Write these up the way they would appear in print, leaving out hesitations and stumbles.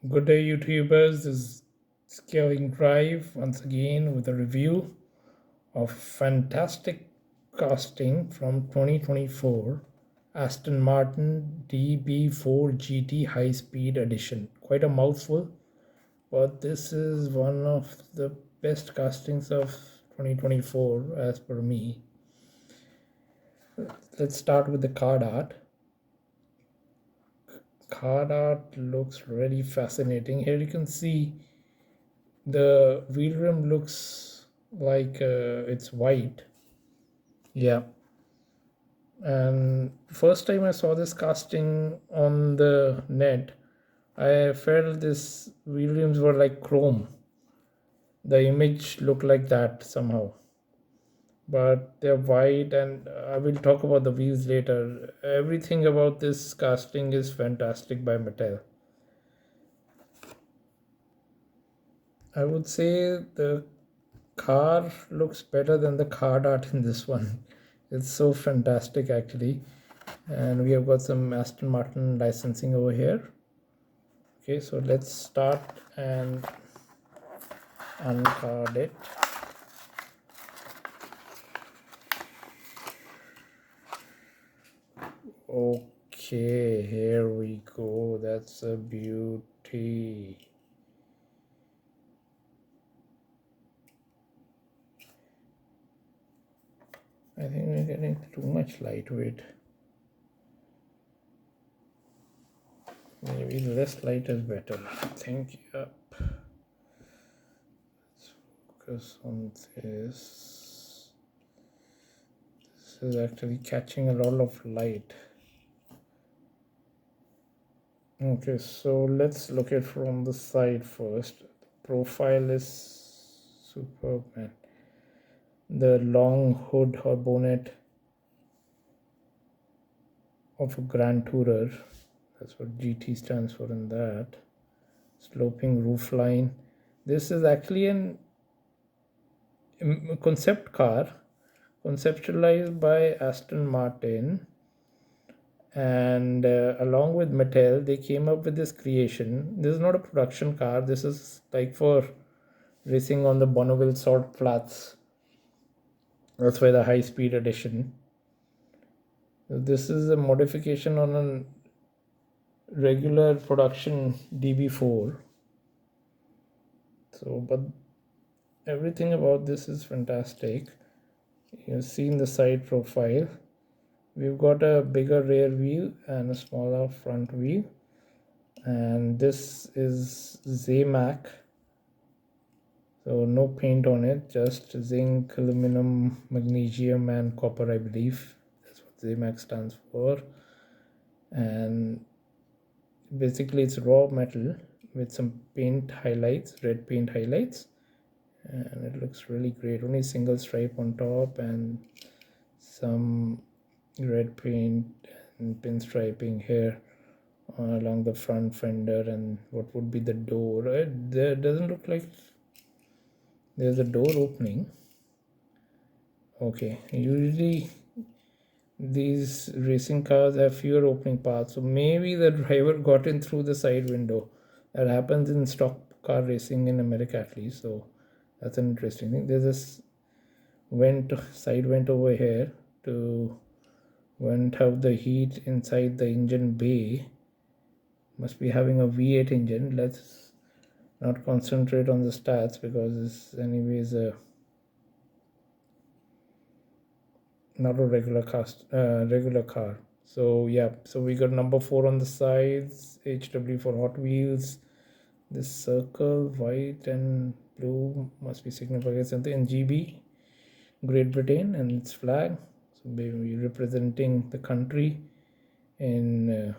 Good day, YouTubers. This is Scaling Drive once again with a review of fantastic casting from 2024 Aston Martin DB4GT HighSpeed Edition. Quite a mouthful, but this is one of the best castings of 2024 as per me. Let's start with the card art. Card art looks really fascinating. Here you can see the wheel rim looks like it's white. Yeah. And first time I saw this casting on the net, I felt this wheel rims were like chrome. The image looked like that somehow. But they're white, and I will talk about the wheels later. Everything about this casting is fantastic by Mattel. I would say the car looks better than the card art in this one. It's so fantastic actually. And we have got some Aston Martin licensing over here. Okay, so let's start and uncard it. Okay, here we go. That's a beauty. I think we're getting too much lightweight. Maybe less light is better. I think. Yep. Let's focus on this. This is actually catching a lot of light. Okay, so let's look at from the side first. Profile is superb, man. The long hood or bonnet of a Grand Tourer. That's what GT stands for in that. Sloping roof line. This is actually an concept car conceptualized by Aston Martin, and along with Mattel they came up with this creation. This is not a production car. This is like for racing on the Bonneville salt flats. That's why the high speed edition. This is a modification on a regular production DB4. So, but everything about this is fantastic. You've seen the side profile. We've got a bigger rear wheel and a smaller front wheel. And this is Zamac. So no paint on it, just zinc, aluminum, magnesium and copper, I believe. That's what Zamac stands for. And basically it's raw metal with some paint highlights, red paint highlights. And it looks really great. Only single stripe on top and some red paint and pinstriping here along the front fender and what would be the door. There doesn't look like there's a door opening. Okay, usually these racing cars have fewer opening paths, so maybe the driver got in through the side window. That happens in stock car racing in America at least, so that's an interesting thing. There's this side vent over here to vent out the heat inside the engine bay. Must be having a V8 engine. Let's not concentrate on the stats because it's anyways not a regular car. So yeah, so we got number 4 on the sides, HW for Hot Wheels. This circle, white and blue, must be signifying something. And GB, Great Britain, and its flag. So maybe representing the country in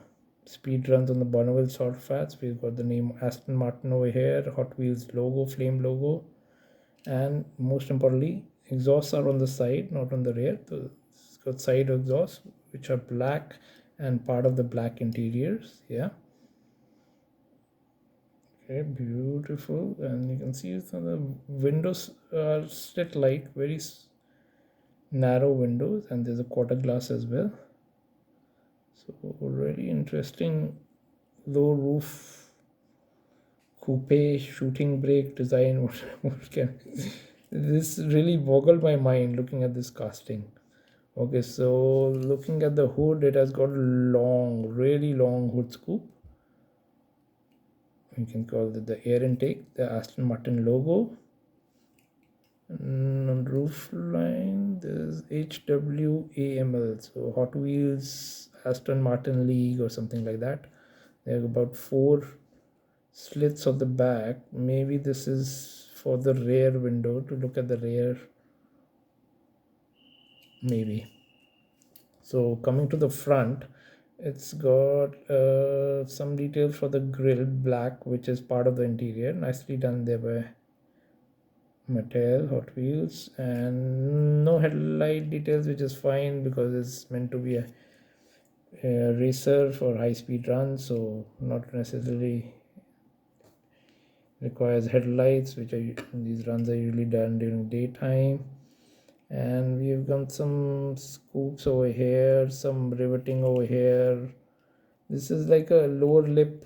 speed runs on the Bonneville salt flats. We've got the name Aston Martin over here, Hot Wheels logo, flame logo, and most importantly, exhausts are on the side, not on the rear. So it's got side exhausts which are black and part of the black interiors. Yeah. Okay, beautiful. And you can see the windows are slit light, very narrow windows, and there's a quarter glass as well. So really interesting low roof coupe shooting brake design. What can this really boggled my mind looking at this casting. Okay, so looking at the hood, it has got a long, really long hood scoop. You can call it the air intake, the Aston Martin logo. And on roof line, there's HWAML, so Hot Wheels Aston Martin League or something like that. There are about 4 slits of the back. Maybe this is for the rear window to look at the rear, maybe. So coming to the front, it's got some details for the grille black, which is part of the interior. Nicely done there by Mattel, Hot Wheels, and no headlight details, which is fine because it's meant to be a racer for high-speed runs, so not necessarily requires headlights, which are these runs are usually done during daytime. And we've got some scoops over here, some riveting over here. This is like a lower lip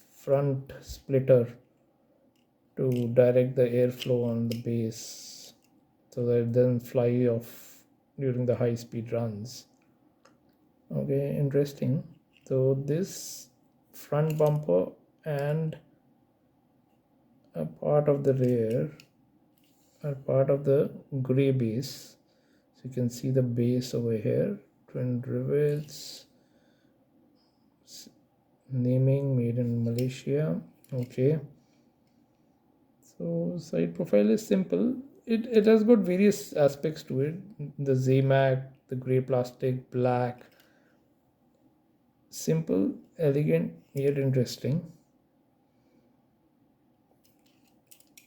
front splitter to direct the airflow on the base so that it doesn't fly off during the high speed runs. Okay, interesting. So this front bumper and a part of the rear are part of the gray base. So you can see the base over here, twin rivets, naming made in Malaysia. Okay, so side profile is simple. It has got various aspects to it. The ZMAC, the gray plastic, black, simple, elegant, yet interesting.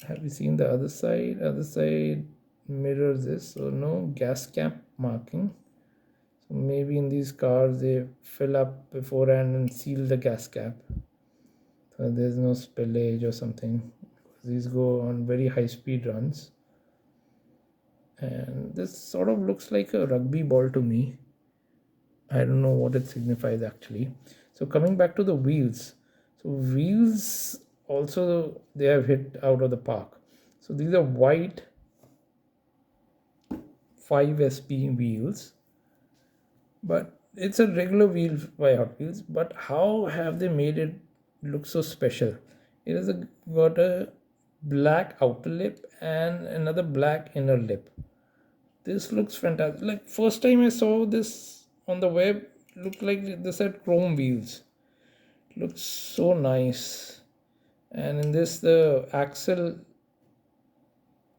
Have you seen the other side? Other side mirrors this, so no gas cap marking. So maybe in these cars they fill up beforehand and seal the gas cap, so there's no spillage or something. These go on very high speed runs. And this sort of looks like a rugby ball to me. I don't know what it signifies actually. So coming back to the wheels. So wheels also they have hit out of the park. So these are white 5SP wheels, but it's a regular wheel by Hot Wheels. But how have they made it look so special? It has got a black outer lip and another black inner lip. This looks fantastic. Like first time I saw this on the web, looked like this had chrome wheels. Looks so nice. And in this, the axle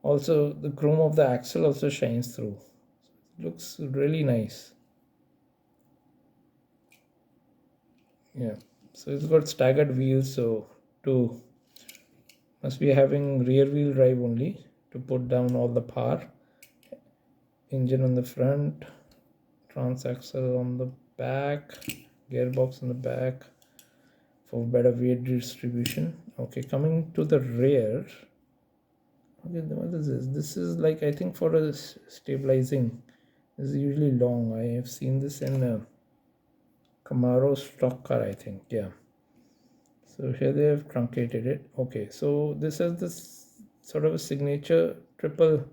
also, the chrome of the axle also shines through. Looks really nice. Yeah. So it's got staggered wheels. So to must be having rear wheel drive only to put down all the power. Engine on the front, transaxle on the back, gearbox on the back for better weight distribution. Okay, coming to the rear. Okay, what is this? This is like, I think, for a stabilizing. This is usually long. I have seen this in a Camaro stock car, I think. Yeah. So here they have truncated it. Okay, so this is this sort of a signature triple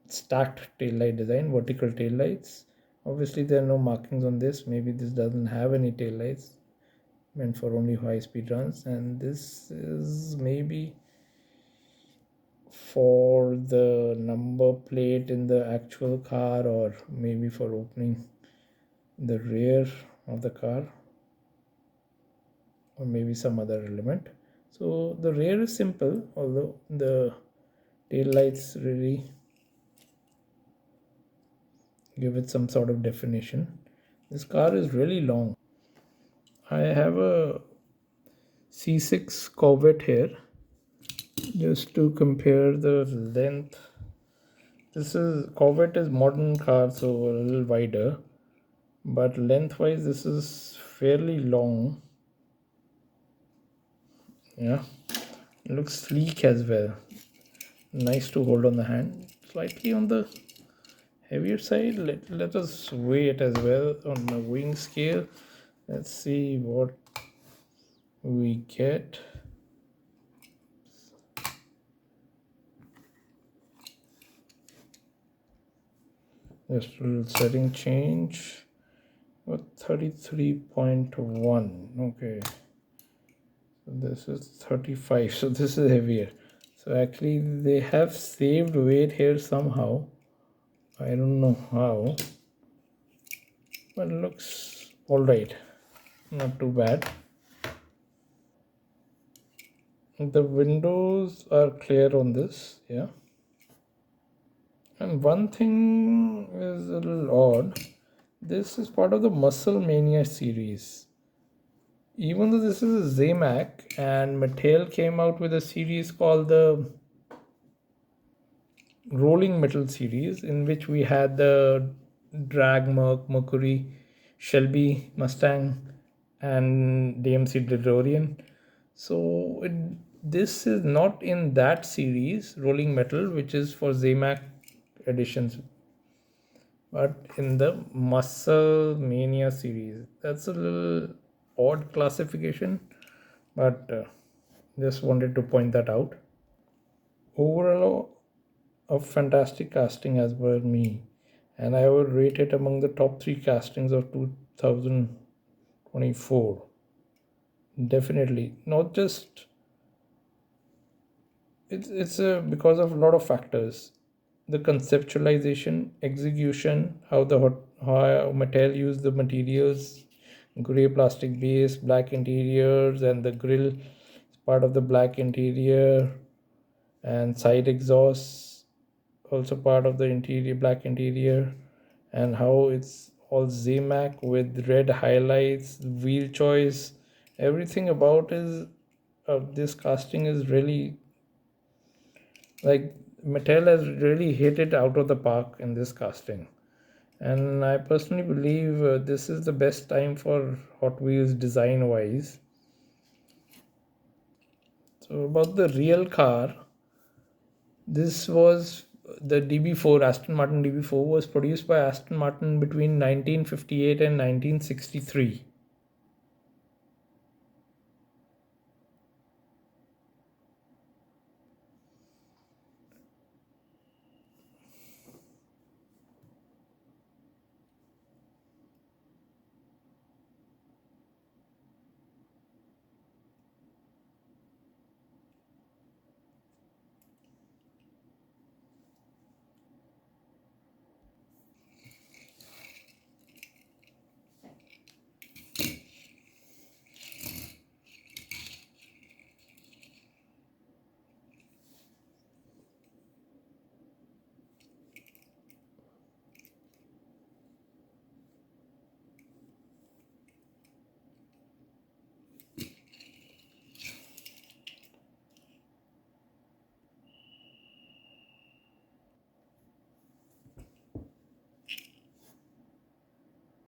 stacked taillight design, vertical taillights. Obviously there are no markings on this. Maybe this doesn't have any taillights, meant for only high speed runs. And this is maybe for the number plate in the actual car, or maybe for opening the rear of the car, or maybe some other element. So the rear is simple, although the tail lights really give it some sort of definition. This car is really long. I have a C6 Corvette here, just to compare the length. This is Corvette is modern car, so a little wider, but lengthwise this is fairly long. Yeah, it looks sleek as well. Nice to hold on the hand. Slightly on the heavier side. Let us weigh it as well on the weighing scale. Let's see what we get this little setting change with 33.1. Okay, so this is 35, so this is heavier. So actually they have saved weight here somehow. I don't know how, but it looks all right, not too bad. The windows are clear on this, yeah. And one thing is a little odd. This is part of the Muscle Mania series. Even though this is a Zamac, and Mattel came out with a series called the Rolling Metal series, in which we had the Drag Mercury, Shelby Mustang, and DMC DeLorean. So this is not in that series, Rolling Metal, which is for Zamac editions, but in the Muscle Mania series. That's a little odd classification, but just wanted to point that out. Overall, a fantastic casting as per me, and I would rate it among the top 3 castings of 2024. Definitely, not just it's because of a lot of factors: the conceptualization, execution, how Mattel used the materials, gray plastic base, black interiors, and the grill is part of the black interior, and side exhausts also part of the interior, black interior, and how it's all Zamac with red highlights, wheel choice, everything about is this casting is really like Mattel has really hit it out of the park in this casting. And I personally believe this is the best time for Hot Wheels design wise. So, about the real car, this was the DB4, Aston Martin DB4 was produced by Aston Martin between 1958 and 1963.